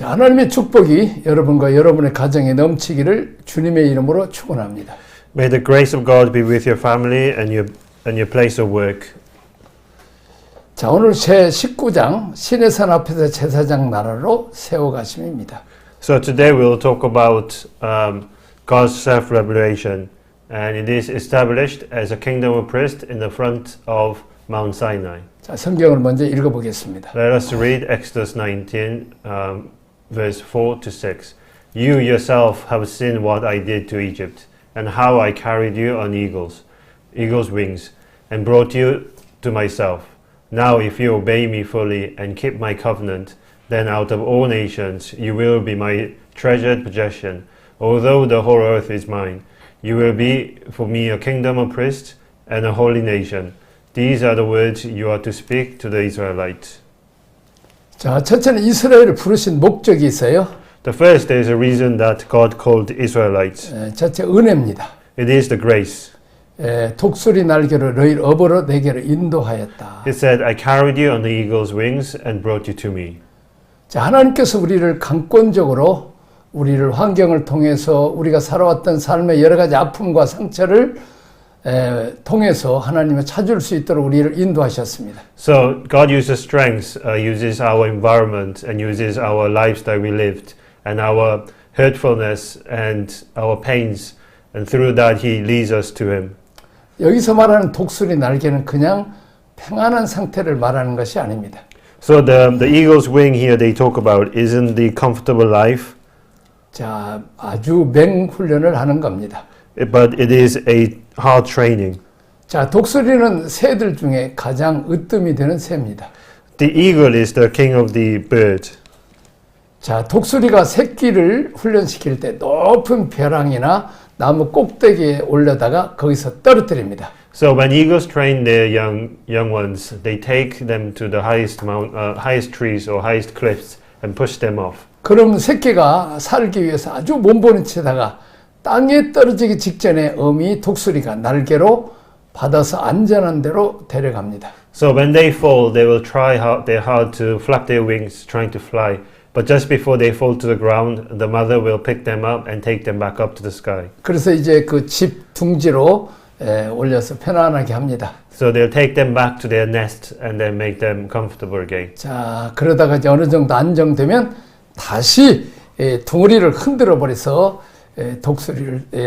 자, 하나님의 축복이 여러분과 여러분의 가정에 넘치기를 주님의 이름으로 축원합니다. May the grace of God be with your family and your place of work. 자, 오늘 제 19장 신의 산 앞에서 제사장 나라로 세워가심입니다. So today we'll talk about God's self-revelation, and it is established as a kingdom of priests in the front of Mount Sinai. 자, 성경을 먼저 읽어보겠습니다. Let us read Exodus 19, verse 4 to 6. You yourself have seen what I did to Egypt, and how I carried you on eagle's wings, and brought you to myself. Now if you obey me fully and keep my covenant, then out of all nations you will be my treasured possession. Although the whole earth is mine, you will be for me a kingdom of priests and a holy nation. These are the words you are to speak to the Israelites. 자, 첫째는 이스라엘을 부르신 목적이 있어요. The first is a reason that God called Israelites. 첫째 은혜입니다. It is the grace. 독수리 날개로 너희를 업으로 내게로 인도하였다. It said, I carried you on the eagle's wings and brought you to me. 자, 하나님께서 우리를 강권적으로 우리를 환경을 통해서 우리가 살아왔던 삶의 여러 가지 아픔과 상처를 통해서 하나님을 찾을 수 있도록 우리를 인도하셨습니다. So God uses strengths, uses our environment and uses our lives that we lived and our hurtfulness and our pains, and through that He leads us to Him. 여기서 말하는 독수리 날개는 그냥 평안한 상태를 말하는 것이 아닙니다. So the eagle's wing here they talk about isn't the comfortable life. 자, 아주 맹훈련을 하는 겁니다. But it is a hard training. 자, 독수리는 새들 중에 가장 으뜸이 되는 새입니다. The eagle is the king of the bird. 자, 독수리가 새끼를 훈련시킬 때 높은 벼랑이나 나무 꼭대기에 올려다가 거기서 떨어뜨립니다. So when eagles train their young ones, they take them to the highest trees or highest cliffs and push them off. 그럼 새끼가 살기 위해서 아주 몸부림 치다가 땅에 떨어지기 직전에 어미 독수리가 날개로 받아서 안전한 데로 데려갑니다. So when they fall, they will try their hard to flap their wings, trying to fly. But just before they fall to the ground, the mother will pick them up and take them back up to the sky. 그래서 이제 그 집 둥지로 올려서 편안하게 합니다. So they'll take them back to their nest and then make them comfortable again. 자, 그러다가 이제 어느 정도 안정되면 다시 둥어리를 흔들어 버려서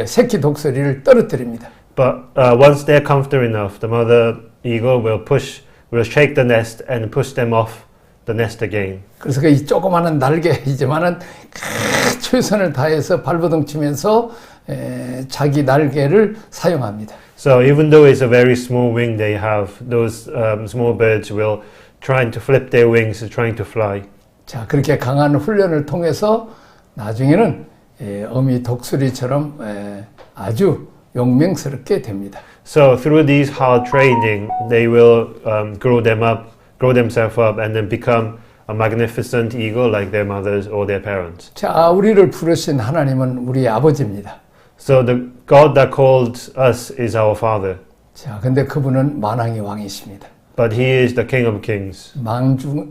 새끼 독수리를 떨어뜨립니다. But once they're comfortable enough, the mother eagle will shake the nest and push them off the nest again. 그래서 그 이 조그마한 날개이지만은 최선을 다해서 발버둥 치면서 자기 날개를 사용합니다. So even though it's a very small wing they have, those small birds will trying to flip their wings, trying to fly. 자, 그렇게 강한 훈련을 통해서 나중에는 어미 독수리처럼 아주 용맹스럽게 됩니다. So through these hard training, they will grow themselves up, and then become a magnificent eagle like their mothers or their parents. 자, 우리를 부르신 하나님은 우리의 아버지입니다. So the God that called us is our Father. 자, 근데 그분은 만왕의 왕이십니다. But He is the King of Kings.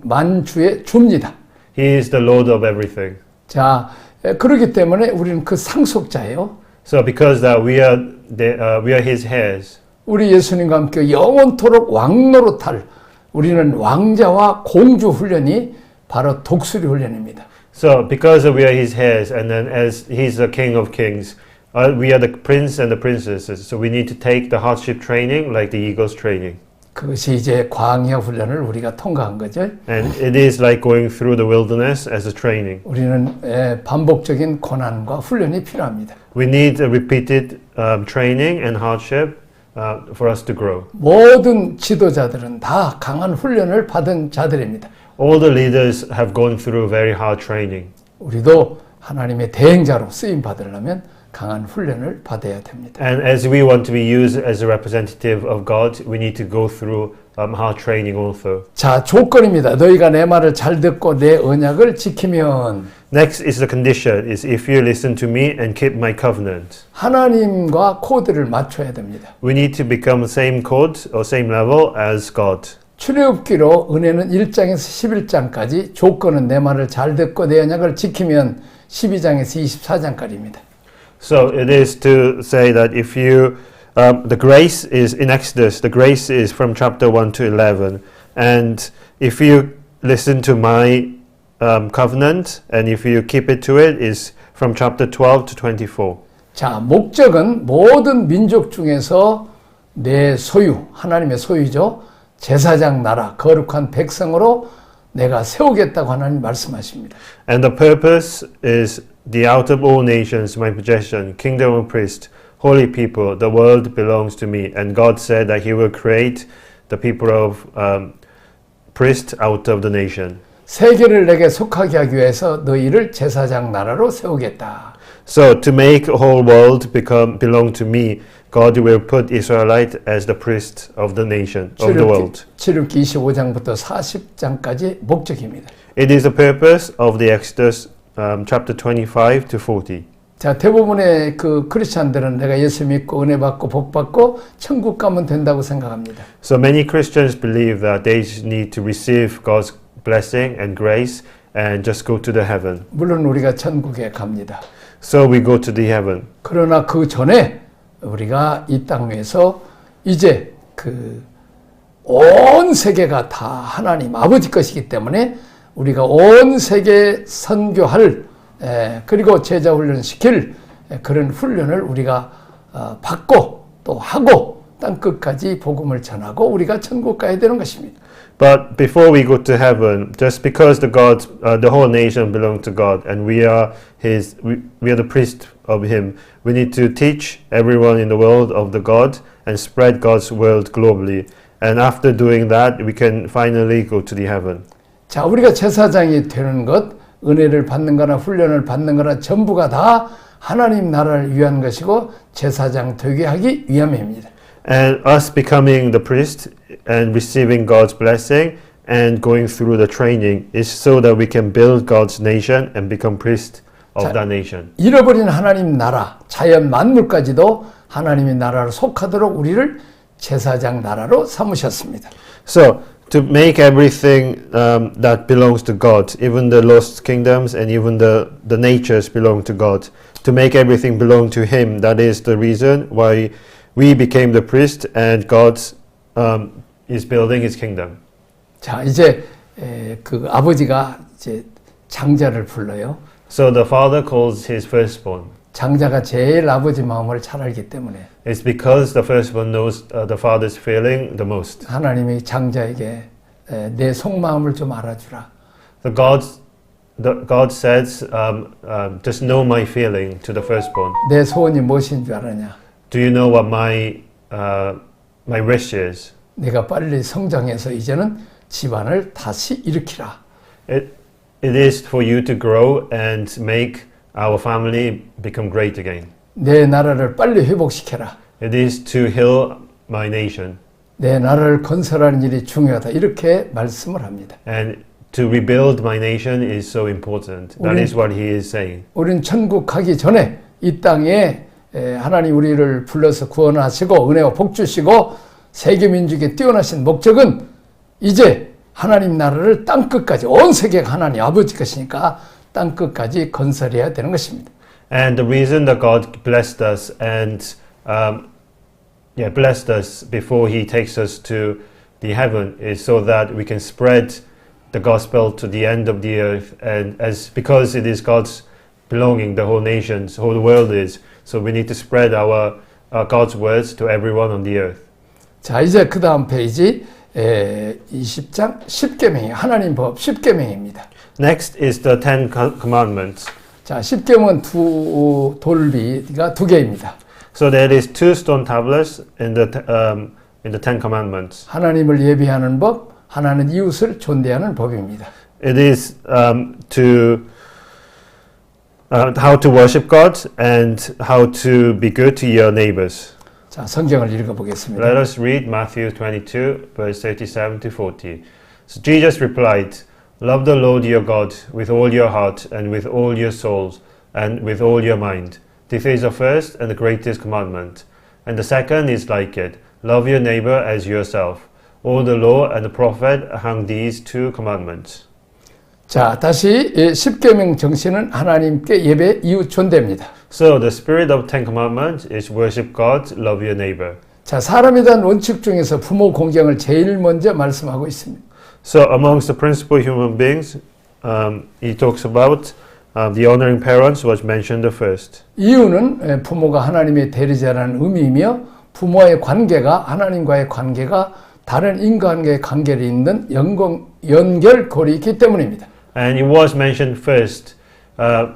만주의 주입니다. He is the Lord of everything. 자, 그렇기 때문에 우리는 그 상속자예요. So because that we are His heirs. 우리 예수님과 함께 영원토록 왕노릇할 우리는 왕자와 공주 훈련이 바로 독수리 훈련입니다. So because we are His heirs, and then as He's the King of Kings, we are the prince and the princesses. So we need to take the hardship training like the eagle's training. 그것이 이제 광야 훈련을 우리가 통과한 거죠. And it is like going through the wilderness as a training. 우리는 반복적인 고난과 훈련이 필요합니다. We need a repeated training and hardship for us to grow. 모든 지도자들은 다 강한 훈련을 받은 자들입니다. All the leaders have gone through very hard training. 우리도 하나님의 대행자로 쓰임 받으려면 강한 훈련을 받아야 됩니다. And as we want to be used as a representative of God, we need to go through hard training also. 자, 조건입니다. 너희가 내 말을 잘 듣고 내 언약을 지키면. Next is the condition, is if you listen to me and keep my covenant. 하나님과 코드를 맞춰야 됩니다. We need to become the same code or same level as God. 출애굽기로 은혜는 1장에서 11장까지, 조건은 내 말을 잘 듣고 내 언약을 지키면 12장에서 24장까지입니다. So it is to say that if you, the grace is in Exodus, the grace is from chapter 1 to 11. And if you listen to my covenant, and if you keep it to it, is from chapter 12 to 24. 자, 목적은 모든 민족 중에서 내 소유, 하나님의 소유죠. 제사장 나라, 거룩한 백성으로 내가 세우겠다고 하나님 말씀하십니다. And the purpose is the out of all nations, my possession, kingdom of priests, holy people, the world belongs to me. And God said that He will create the people of priests out of the nation. 세계를 내게 속하게 하기 위해서 너희를 제사장 나라로 세우겠다. So to make the whole world belong to me, God will put Israelite as the priest of the nation, of the world. 출애굽기 25장부터 40장까지 목적입니다. It is the purpose of the Exodus chapter 25 to 40. 자, 대부분의 그 크리스찬들은 내가 예수 믿고 은혜 받고 복 받고 천국 가면 된다고 생각합니다. So many Christians believe that they need to receive God's blessing and grace and just go to the heaven. 물론 우리가 천국에 갑니다. So we go to the heaven. 그러나 그 전에 우리가 이 땅 위에서 이제 그 온 세계가 다 하나님 아버지 것이기 때문에 우리가 온 세계 선교할 그리고 제자 훈련 시킬 그런 훈련을 우리가 받고 또 하고 땅 끝까지 복음을 전하고 우리가 천국 가야 되는 것입니다. But before we go to heaven, just because the whole nation belongs to God, and we are the priest of Him, we need to teach everyone in the world of the God and spread God's word globally. And after doing that, we can finally go to the heaven. 자, 우리가 제사장이 되는 것, 은혜를 받는 거나 훈련을 받는 거나 전부가 다 하나님 나라를 위한 것이고 제사장 되게 하기 위함입니다. And us becoming the priest and receiving God's blessing and going through the training is so that we can build God's nation and become priest of that nation. 잃어버린 하나님 나라, 자연 만물까지도 하나님의 나라로 속하도록 우리를 제사장 나라로 삼으셨습니다. So to make everything that belongs to God, even the lost kingdoms and even the natures belong to God, to make everything belong to Him, that is the reason why we became the priest and God is building His kingdom. 자, 이제 그 아버지가 이제 장자를 불러요. So the father calls his firstborn. 장자가 제일 아버지 마음을 잘 알기 때문에 It's because the firstborn knows the father's feeling the most. 하나님이 장자에게 내 속마음을 좀 알아주라. God says, just know my feeling to the firstborn. 내 소원이 무엇인 줄 알았냐? Do you know what my wish is? 내가 빨리 성장해서 이제는 집안을 다시 일으키라. It is for you to grow and make our family become great again. 내 나라를 빨리 회복시켜라. It is to heal my nation. 내 나라를 건설하는 일이 중요하다. 이렇게 말씀을 합니다. And to rebuild my nation is so important. That is what he is saying. 우린 천국 가기 전에 이 땅에 하나님 우리를 불러서 구원하시고 은혜와 복 주시고 세계 민족에 뛰어나신 목적은 이제 하나님 나라를 땅 끝까지 온 세계가 하나님 아버지 것이니까 땅 끝까지 건설해야 되는 것입니다. And the reason that God blessed us and blessed us before He takes us to the heaven is so that we can spread the gospel to the end of the earth, and because it is God's belonging, the whole nations, whole world is. So we need to spread our God's words to everyone on the earth. 자, 이제 그 다음 페이지 20장 10계명이 하나님 법 10계명입니다. Next is the Ten Commandments. 자, 10계명은 돌비가 두 개입니다. So there is 2 stone tablets in the Ten Commandments. 하나님을 예배하는 법, 하나는 이웃을 존대하는 법입니다. It is how to worship God and how to be good to your neighbors. 자, 성경을 읽어보겠습니다. Let us read Matthew 22, verse 37 to 40. So Jesus replied, Love the Lord your God with all your heart and with all your souls and with all your mind. This is the first and the greatest commandment. And the second is like it. Love your neighbor as yourself. All the law and the prophet hang these two commandments. 자, 다시 십계명 정신은 하나님께 예배 이웃 존대입니다. So the spirit of Ten Commandments is worship God, love your neighbor. 자, 사람에 대한 원칙 중에서 부모 공경을 제일 먼저 말씀하고 있습니다. So amongst the principal human beings, he talks about the honoring parents was mentioned the first. 이유는 부모가 하나님의 대리자라는 의미이며 부모와의 관계가 하나님과의 관계가 다른 인간과의 관계를 잇는 연결고리 있기 때문입니다. And it was mentioned first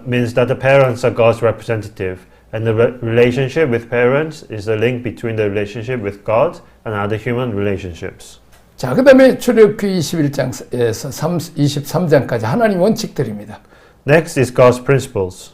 means that the parents are God's representative. And the relationship with parents is the link between the relationship with God and other human relationships. 자, 그 다음에 출애굽기 21장에서 23장까지 하나님 원칙들입니다. Next is God's principles.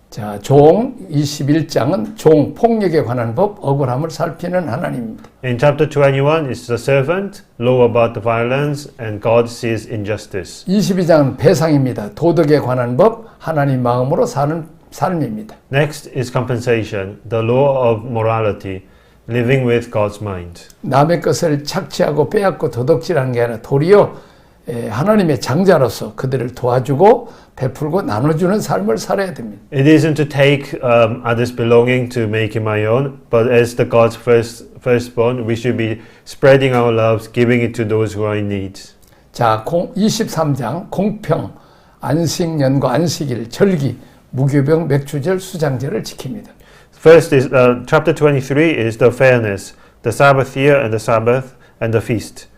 자, 종 21장은 종 폭력에 관한 법, 억울함을 살피는 하나님입니다. In chapter 21 is the servant, law about the violence, and God sees injustice. 22장은 배상입니다. 도덕에 관한 법, 하나님 마음으로 사는 삶입니다. Next is compensation, the law of morality, living with God's mind. 남의 것을 착취하고 빼앗고 도덕질하는 게 아니라 도리어 하나님의 장자로서 그들을 도와주고 베풀고 나눠주는 삶을 살아야 됩니다. It isn't to take others' belonging to make it my own, but as the God's firstborn, we should be spreading our loves, giving it to those who are in need. 자, 23장 공평, 안식년과 안식일, 절기, 무교병, 맥주절, 수장절을 지킵니다. First is chapter 23 is the fairness, the Sabbath year and the Sabbath and the feast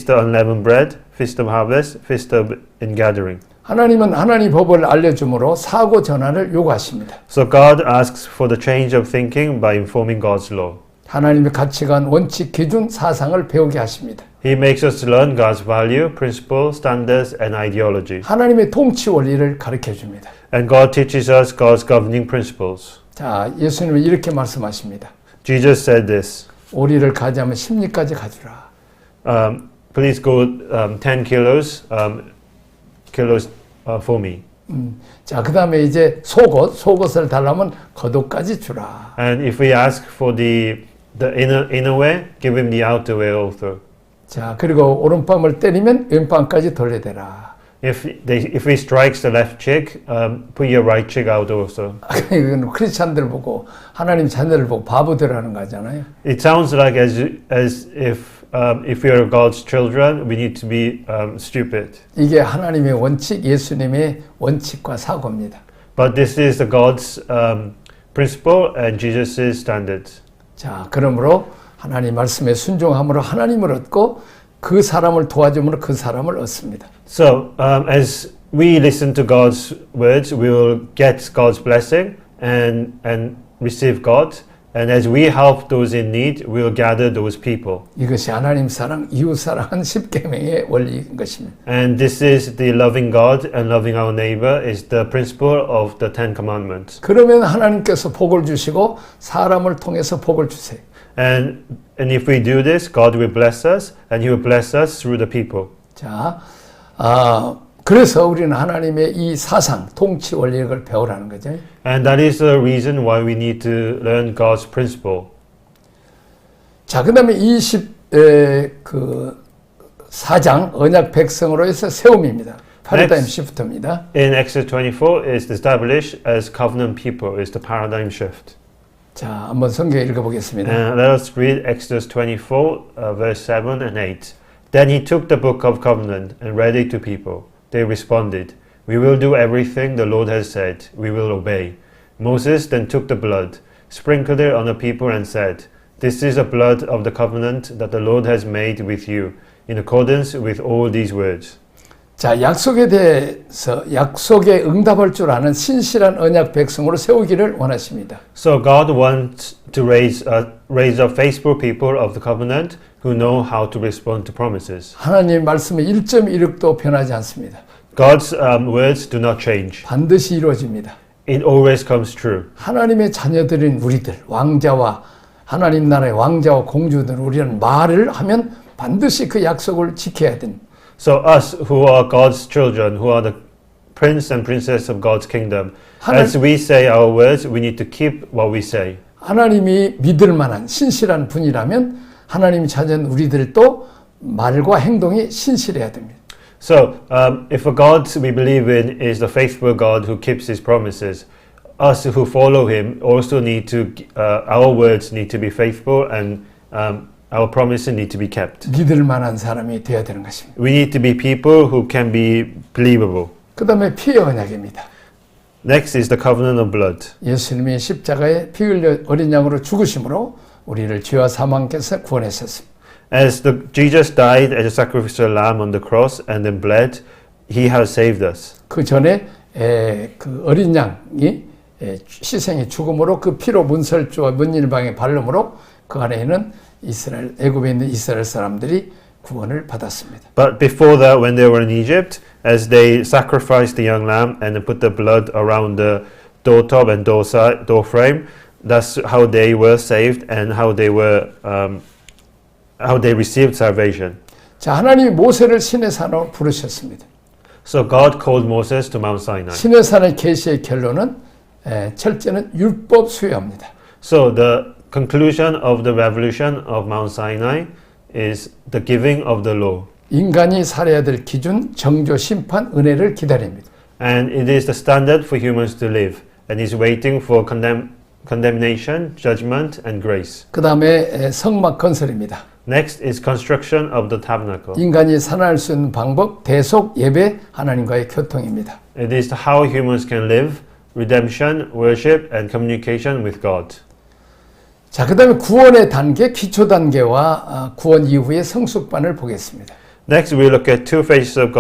of unleavened bread, feast of harvest, feast of ingathering. 하나님은 하나님 법을 알려주므로 사고 전환을 요구하십니다. So God asks for the change of thinking by informing God's law. 하나님의 가치관, 원칙, 기준, 사상을 배우게 하십니다. He makes us learn God's value, principle, standards, and ideology. 하나님의 통치 원리를 가르쳐 줍니다. And God teaches us God's governing principles. 자, 예수님은 이렇게 말씀하십니다. Jesus said this. 오리를 가져가면 10리까지 가주라. Please go 10 kilos for me. 자, 그 다음에 이제 속옷을 달라면 겉옷까지 주라. And if we ask for the inner wear, give him the outer wear also. 자, 그리고 오른밤을 때리면 왼밤까지 돌려대라. If he strikes the left cheek, put your right cheek out also. 이건 크리스찬들 보고 하나님 자녀를 보고 바보들 하는 거잖아요. It sounds like as if we are God's children, we need to be stupid. 이게 하나님의 원칙, 예수님의 원칙과 사고입니다. But this is the God's principle and Jesus' standards. 자, 그러므로 하나님 말씀에 순종함으로 하나님을 얻고 그 사람을 도와줌으로 그 사람을 얻습니다. So, as we listen to God's words, we will get God's blessing and receive God. And as we help those in need, we will gather those people. 이것이 하나님 사랑, 이웃 사랑한 십계명의 원리인 것입니다. And this is the loving God and loving our neighbor is the principle of the Ten Commandments. 그러면 하나님께서 복을 주시고 사람을 통해서 복을 주세요. And if we do this, God will bless us, and He will bless us through the people. 자, 그래서 우리는 하나님의 이 사상, 통치 원리를 배우라는 거죠. And that is the reason why we need to learn God's principle. 자, 그 다음에 24장 언약 백성으로 해서 세움입니다. paradigm shift입니다. In Exodus 24 is established as covenant people, is the paradigm shift. 자, 한번 성경 읽어보겠습니다. Let us read Exodus 24, verse 7 and 8. Then he took the book of covenant and read it to people. They responded, "We will do everything the Lord has said. We will obey." Moses then took the blood, sprinkled it on the people and said, "This is the blood of the covenant that the Lord has made with you, in accordance with all these words." 자, 약속에 대해서 약속에 응답할 줄 아는 신실한 언약 백성으로 세우기를 원하십니다. So God wants to raise up faithful people of the covenant who know how to respond to promises. 하나님 말씀의 1.16도 변하지 않습니다. God's words do not change. 반드시 이루어집니다. It always comes true. 하나님의 자녀들인 우리들, 왕자와 하나님 나라의 왕자와 공주들 우리는 말을 하면 반드시 그 약속을 지켜야 됩니다. So us who are God's children, who are the prince and princess of God's kingdom, as we say our words, we need to keep what we say. 하나님이 믿을 만한 신실한 분이라면 하나님 자녀는 우리들도 말과 행동이 신실해야 됩니다. So, if a God we believe in is the faithful God who keeps his promises, us who follow him also need to, our words need to be faithful and our promises need to be kept. 믿을 만한 사람이 되어야 되는 것입니다. We need to be people who can be believable. 그 다음에 피의 언약입니다. Next is the covenant of blood. 예수님이 십자가에 피 흘려 어린 양으로 죽으심으로 우리를 죄와 사망께서 구원하셨습니다. As Jesus died as a sacrificial lamb on the cross and then bled, he has saved us. 그 전에 그 어린 양이 희생의 죽음으로 그 피로 문설주와 문일방에 바름으로 그 안에 있는 이스라엘 애굽에 있는 이스라엘 사람들이 구원을 받았습니다. But before that, when they were in Egypt, as they sacrificed the young lamb and then put the blood around the door top and door frame, that's how they were saved and how they received salvation. 자, 하나님이 모세를 시내 산으로 부르셨습니다. So God called Moses to Mount Sinai. 시내 산의 계시의 결론은 철저는 율법 수여입니다. So the conclusion of the revolution of Mount Sinai is the giving of the law. 인간이 살아야 될 기준, 정죄, 심판, 은혜를 기다립니다. And it is the standard for humans to live and is waiting for condemnation, judgment and grace. 그 다음에 성막 건설입니다. Next is construction of the tabernacle. 인간이 살아날 수 있는 방법, 대속, 예배, 하나님과의 교통입니다. It is how humans can live, redemption, worship and communication with God. 자, 그 다음에 구원의 단계, 기초 단계와 구원 이후의 성숙반을 보겠습니다. Next, we look at two phases of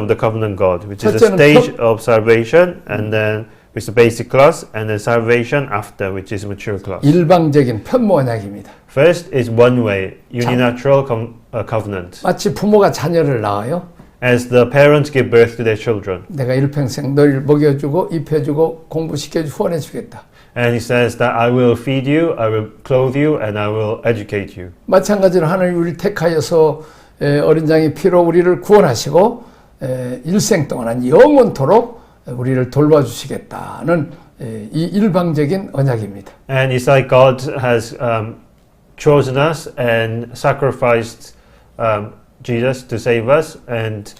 the covenant God, which is the 첫째는 stage of salvation, and then with the basic class, and then salvation after, which is mature class. 일방적인 편모 언약입니다. First is one way, unilateral covenant. 마치 부모가 자녀를 낳아요. As the parents give birth to their children, 내가 일평생 널 먹여주고 입혀주고 공부시켜주고 후원해주겠다. and he says that I will feed you, I will clothe you, and I will educate you. 마찬가지로 하나님 우리를 택하여서 어린 양의 피로 우리를 구원하시고 일생 동안 영원토록 우리를 돌봐주시겠다는 이 일방적인 언약입니다. And it's like God has chosen us and sacrificed Jesus to save us and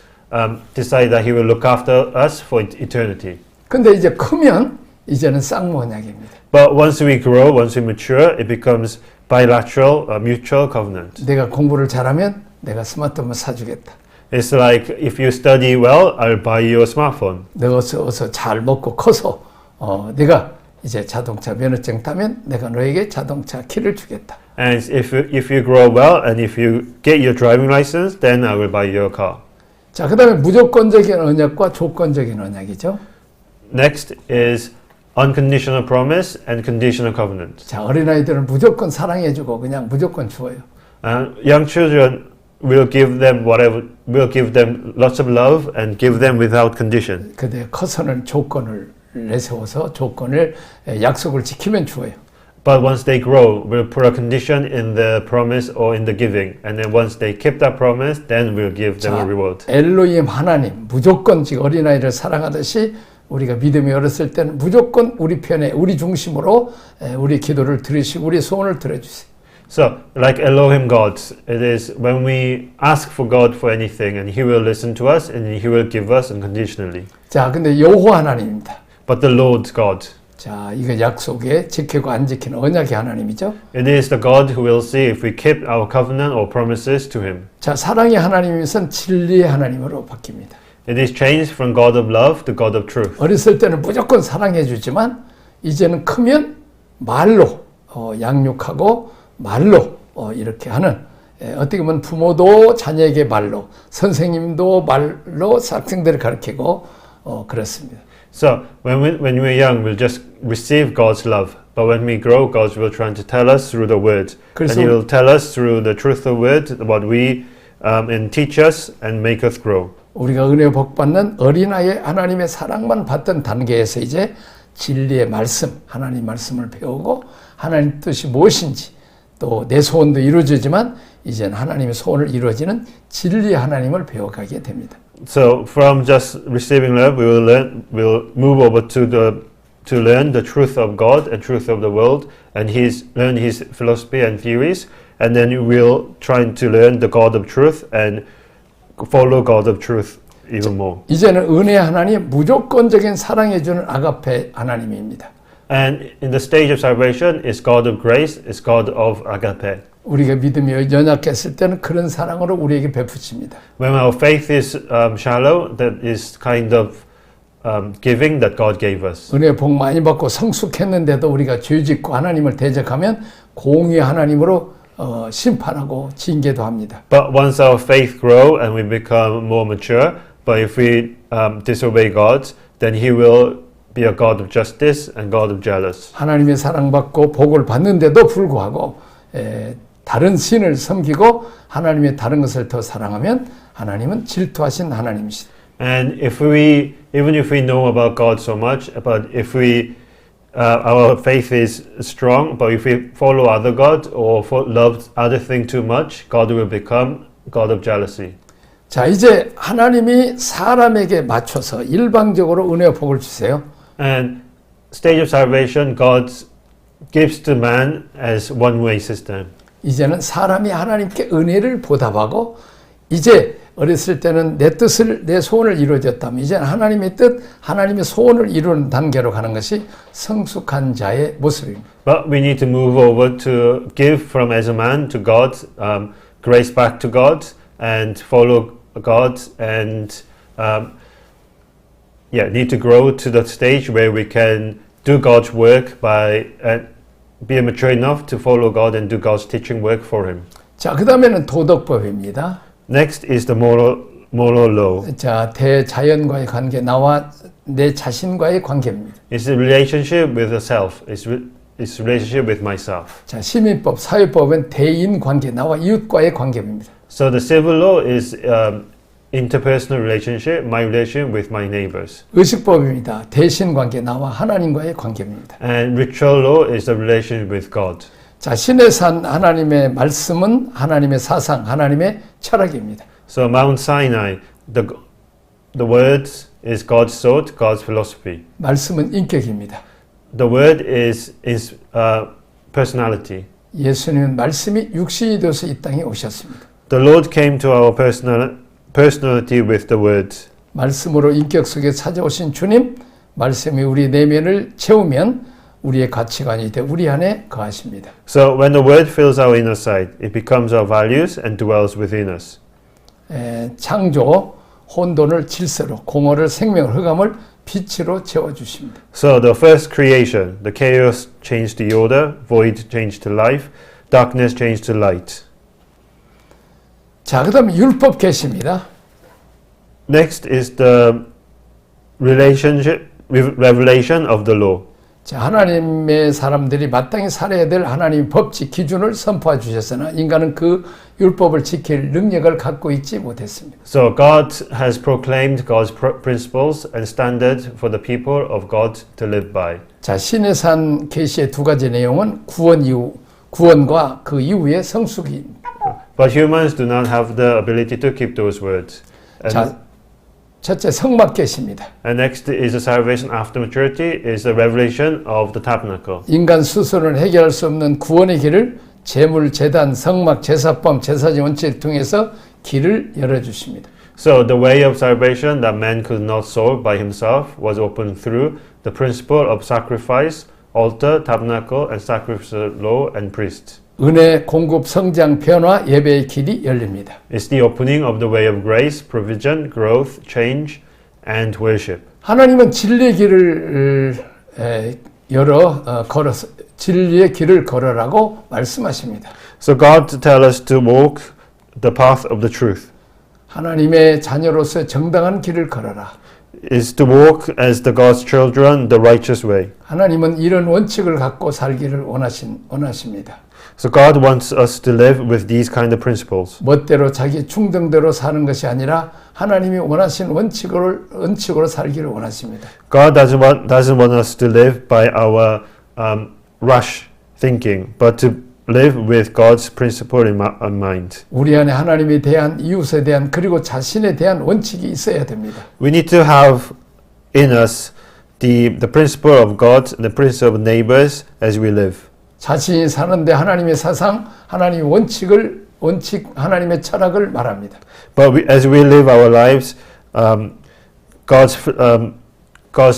decided that he will look after us for eternity. 근데 이제 크면 이제는 쌍무 언약입니다. But once we grow, once we mature, it becomes bilateral, mutual covenant. 내가 공부를 잘하면 내가 스마트폰 사주겠다. It's like if you study well, I'll buy you a smartphone. 내가 어서 잘 먹고 커서 내가 이제 자동차 면허증 따면 내가 너에게 자동차 키를 주겠다. And if you grow well and if you get your driving license, then I will buy you a car. 자, 그다음에 무조건적인 언약과 조건적인 언약이죠. Next is unconditional promise and conditional covenant. 자, 어린아이들은 무조건 사랑해주고 그냥 무조건 주어요. Young children will give them lots of love and give them without condition. 근데 커서는 조건을 내세워서 약속을 지키면 주어요. But once they grow, we'll put a condition in the promise or in the giving. And then once they keep that promise, then we'll give them a reward. 엘로힘 하나님 무조건 지금 어린아이를 사랑하듯이 우리가 믿음이 어렸을 때는 무조건 우리 편에 우리 중심으로 우리 기도를 들으시고 우리 소원을 들어주세요. So, like Elohim God, it is when we ask for God for anything and He will listen to us and He will give us unconditionally. 자, 근데 여호와 하나님입니다. But the Lord God, 자, 이거 약속에 지키고 안 지키는 언약의 하나님이죠. it is the God who will see if we keep our covenant or promises to Him. 자, 사랑의 하나님에선 진리의 하나님으로 바뀝니다. It is changed from God of love to God of truth. 어렸을 때는 무조건 사랑해 주지만 이제는 크면 말로 양육하고 말로 이렇게 하는 어떻게 보면 부모도 자녀에게 말로 선생님도 말로 학생들을 가르치고 그렇습니다. So when we're young, we'll just receive God's love. But when we grow, God will try to tell us through the Word, and He will tell us through the truth of the Word what we and teach us and make us grow. 우리가 은혜 복 받는 어린아이의 하나님의 사랑만 받던 단계에서 이제 진리의 말씀, 하나님 말씀을 배우고 하나님 뜻이 무엇인지 또 내 소원도 이루어지지만 이제는 하나님의 소원을 이루어지는 진리의 하나님을 배워가게 됩니다. So from just receiving love, we'll move over to learn the truth of God and truth of the world, and learn His philosophy and theories, and then we'll try to learn the God of truth and follow God of truth even more. 이제는 은혜 하나님 무조건적인 사랑해 주는 아가페 하나님입니다. And in the stage of salvation is God of grace, is God of agape. 우리가 믿음이 연약했을 때는 그런 사랑으로 우리에게 베푸십니다. When our faith is shallow, that is kind of giving that God gave us. 은혜 복 많이 받고 성숙했는데도 우리가 죄짓고 하나님을 대적하면 공의 하나님으로 심판하고 징계도 합니다. But once our faith grow and we become more mature, but if we disobey God, then He will be a God of justice and God of jealous. 하나님의 사랑받고 복을 받는데도 불구하고 다른 신을 섬기고 하나님의 다른 것을 더 사랑하면 하나님은 질투하신 하나님이시다. And even if we know about God so much, but if our faith is strong, but if we follow other gods or love other things too much, God will become God of jealousy. 자, 이제 하나님이 사람에게 맞춰서 일방적으로 은혜와 복을 주세요. And stage of salvation, God gives to man as one-way system. 이제는 사람이 하나님께 은혜를 보답하고 이제 어렸을 때는 내 뜻을 내 소원을 이루어졌다면 이제는 하나님의 뜻, 하나님의 소원을 이루는 단계로 가는 것이 성숙한 자의 모습입니다. But we need to move over to give from as a man to God, grace back to God, and follow God, and need to grow to that stage where we can do God's work by be mature enough to follow God and do God's teaching work for Him. 자, 그 다음에는 도덕법입니다. Next is the moral law. 자, 대자연과의 관계, 나와 내 자신과의 관계입니다. It's the relationship with the self. It's relationship with myself. 자, 시민법, 사회법은 대인 관계, 나와 이웃과의 관계입니다. So the civil law is interpersonal relationship, my relationship with my neighbors. 의식법입니다. 대신 관계, 나와 하나님과의 관계입니다. And ritual law is the relationship with God. 자, 신의 산 하나님의 말씀은 하나님의 사상, 하나님의 철학입니다. So Mount Sinai, the word is God's thought, God's philosophy. 말씀은 인격입니다. The word is personality. 예수님은 말씀이 육신이 되어서 이 땅에 오셨습니다. The Lord came to our personality with the word. 말씀으로 인격 속에 찾아오신 주님, 말씀이 우리 내면을 채우면 우리의 가치관이 돼 우리 안에 거하십니다. So when the word fills our inner side, it becomes our values and dwells within us. 창조, 혼돈을 질서로, 공허를 생명을, 흑암을 빛으로 채워주십니다. So the first creation, the chaos changed to order, void changed to life, darkness changed to light. 자, 그 다음에 율법 계시입니다. Next is the relationship with revelation of the law. 자, 하나님의 사람들이 마땅히 살아야 될 하나님의 법칙, 기준을 선포해 주셨으나 인간은 그 율법을 지킬 능력을 갖고 있지 못했습니다. So God has proclaimed God's principles and standards for the people of God to live by. 자, 신의 산 계시의 두 가지 내용은 구원과 그 이후의 성숙입니다. But humans do not have the ability to keep those words. 자, 첫째 성막 계시입니다. And next is the salvation after maturity, is the revelation of the tabernacle. 인간 스스로는 해결할 수 없는 구원의 길을 제물, 제단, 성막, 제사법, 제사지 원칙을 통해서 길을 열어주십니다. So the way of salvation that man could not solve by himself was opened through the principle of sacrifice, altar, tabernacle, and sacrificial law and priest. 은혜, 공급, 성장, 변화, 예배의 길이 열립니다. It's the opening of the way of grace, provision, growth, change, and worship. 하나님은 진리의 길을 걸어서 진리의 길을 걸으라고 말씀하십니다. So God tells us to walk the path of the truth. 하나님의 자녀로서 정당한 길을 걸어라. Is to walk as the God's children the righteous way. 하나님은 이런 원칙을 갖고 살기를 원하십니다. So God wants us to live with these kind of principles. 멋대로 자기 충동대로 사는 것이 아니라 하나님이 원하신 원칙으로 살기를 원하십니다. God doesn't want us to live by our rush thinking, but to live with God's principle in mind. 우리 안에 하나님에 대한, 이웃에 대한, 그리고 자신에 대한 원칙이 있어야 됩니다. We need to have in us the principle of God and the principle of neighbors as we live. 자신이 사는데 하나님의 사상, 하나님의 원칙, 하나님의 철학을 말합니다. But as we live our lives, God's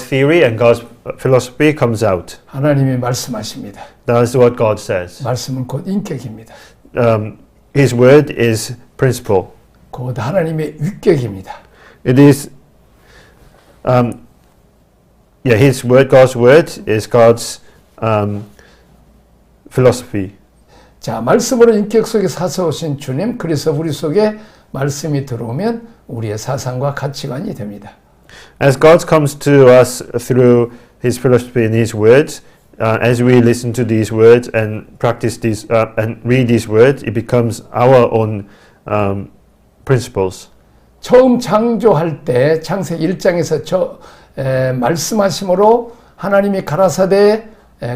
theory and God's philosophy comes out. 하나님이 말씀하십니다. That's what God says. 말씀은 곧 인격입니다. His word is principle. 곧 하나님의 위격입니다. It is, His word, God's word is God's philosophy. 자, 말씀으로 인격 속에 사서오신 주님, 그래서 우리 속에 말씀이 들어오면 우리의 사상과 가치관이 됩니다. As God comes to us through His philosophy and His words, as we listen to these words and practice these and read these words, it becomes our own principles. 처음 창조할 때 창세기 1장에서 말씀하심으로 하나님이 가라사대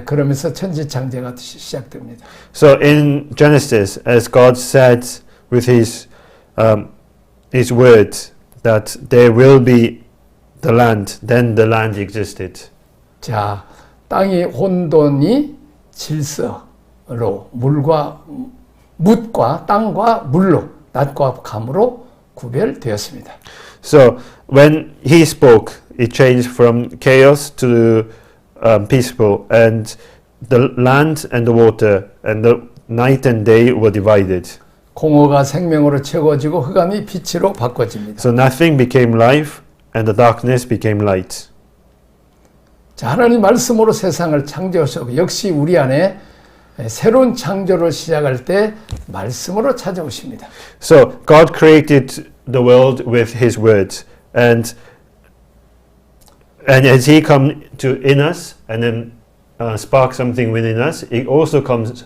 그러면서 천지창조가 시작됩니다. So in Genesis, as God said with His word that there will be the land, then the land existed. 자, 땅이 혼돈이 질서로 묻과 땅과 물로 낮과 감으로 구별되었습니다. So when He spoke, it changed from chaos to peaceful, and the land and the water and the night and day were divided. 공허가 생명으로 채워지고 흑암이 빛으로 바꿔집니다. So nothing became life, and the darkness became light. 자, 하나님 말씀으로 세상을 창조하셨고 역시 우리 안에 새로운 창조를 시작할 때 말씀으로 찾아오십니다. So God created the world with His words, and as He come to in us and then spark something within us, it also comes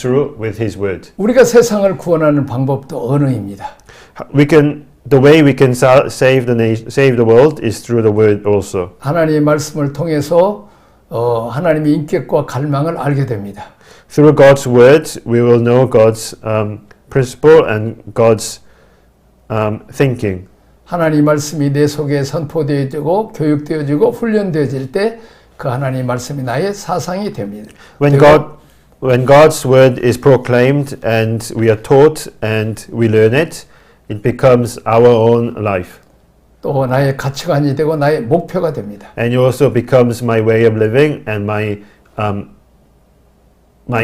through with His word. 우리가 세상을 구원하는 방법도 언어입니다. The way we can save the world is through the word also. 하나님의 말씀을 통해서 하나님의 인격과 갈망을 알게 됩니다. Through God's word, we will know God's principle and God's thinking. 하나님 말씀이 내 속에 선포되어지고 교육되어지고 훈련되어질 때 그 하나님 말씀이 나의 사상이 됩니다. When God's word is proclaimed and we are taught and we learn it, it becomes our own life. 또 나의 가치관이 되고 나의 목표가 됩니다. And it also becomes my way of living and my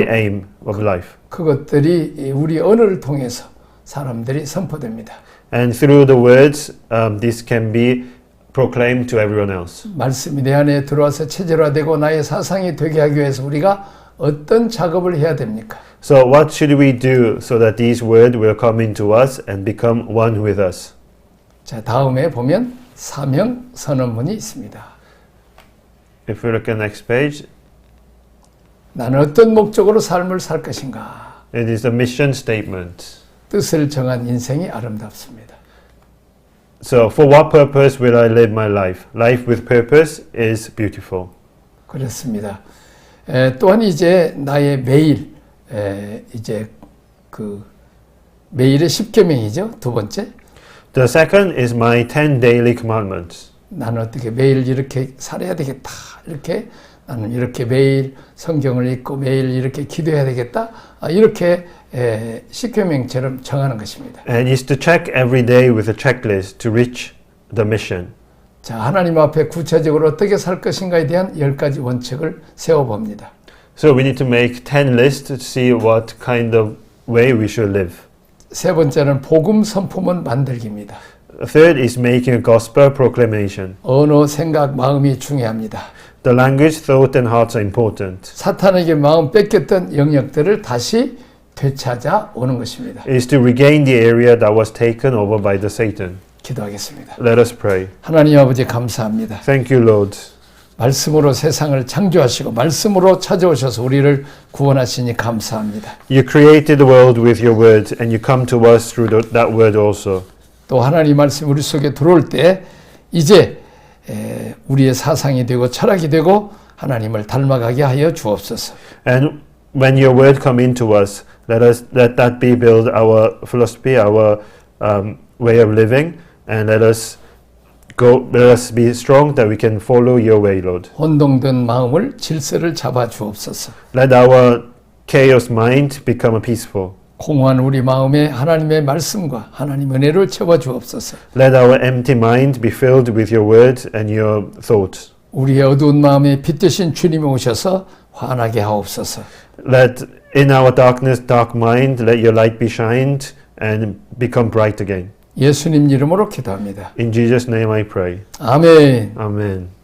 aim of life. 그것들이 우리 언어를 통해서 사람들이 선포됩니다. And through the words, this can be proclaimed to everyone else. 말씀이 내 안에 들어와서 체질화되고 나의 사상이 되게 하기 위해서 우리가 어떤 작업을 해야 됩니까? So what should we do so that these words will come into us and become one with us? 자, 다음에 보면 사명 선언문이 있습니다. If we look at the next page, 나는 어떤 목적으로 삶을 살 것인가? it is the mission statement. 뜻을 정한 인생이 아름답습니다. So for what purpose will I live my life? Life with purpose is beautiful. 그렇습니다. 또한 이제 나의 매일 이제 그 매일의 10계명이죠. 두 번째. The second is my 10 daily commandments. 나는 어떻게 매일 이렇게 살아야 되겠다. 이렇게 나는 이렇게 매일 성경을 읽고 매일 이렇게 기도해야 되겠다. 이렇게 10계명처럼 정하는 것입니다. And is to check every day with a checklist to reach the mission. 자, 하나님 앞에 구체적으로 어떻게 살 것인가에 대한 10가지 원칙을 세워봅니다. So we need to make 10 lists to see what kind of way we should live. 세 번째는 복음 선포문 만들기입니다. Third is making a gospel proclamation. 언어, 생각, 마음이 중요합니다. The language, thought and hearts are important. 사탄에게 마음 뺏겼던 영역들을 다시 되찾아 오는 것입니다. Is to regain the area that was taken over by the Satan. 기도하겠습니다. Let us pray. 하나님 아버지 감사합니다. Thank you, Lord. 말씀으로 세상을 창조하시고 말씀으로 찾아오셔서 우리를 구원하시니 감사합니다. You created the world with your word and you come to us through that word also. 또 하나님 말씀 우리 속에 들어올 때 이제 우리의 사상이 되고 철학이 되고 하나님을 닮아가게 하여 주옵소서. And when your word come into us, let that be build our philosophy, our way of living, and let us Let us be strong that we can follow your way, Lord. 혼동된 마음을 질서를 잡아 주옵소서. Let our chaos mind become peaceful. 공허한 우리 마음에 하나님의 말씀과 하나님 은혜를 채워 주옵소서. Let our empty mind be filled with your word and your thoughts. 우리의 어두운 마음에 빛 되신 주님이 오셔서 환하게 하옵소서. Let in our darkness, dark mind, let your light be shined and become bright again. 예수님 이름으로 기도합니다. In Jesus' name I pray. 아멘. Amen.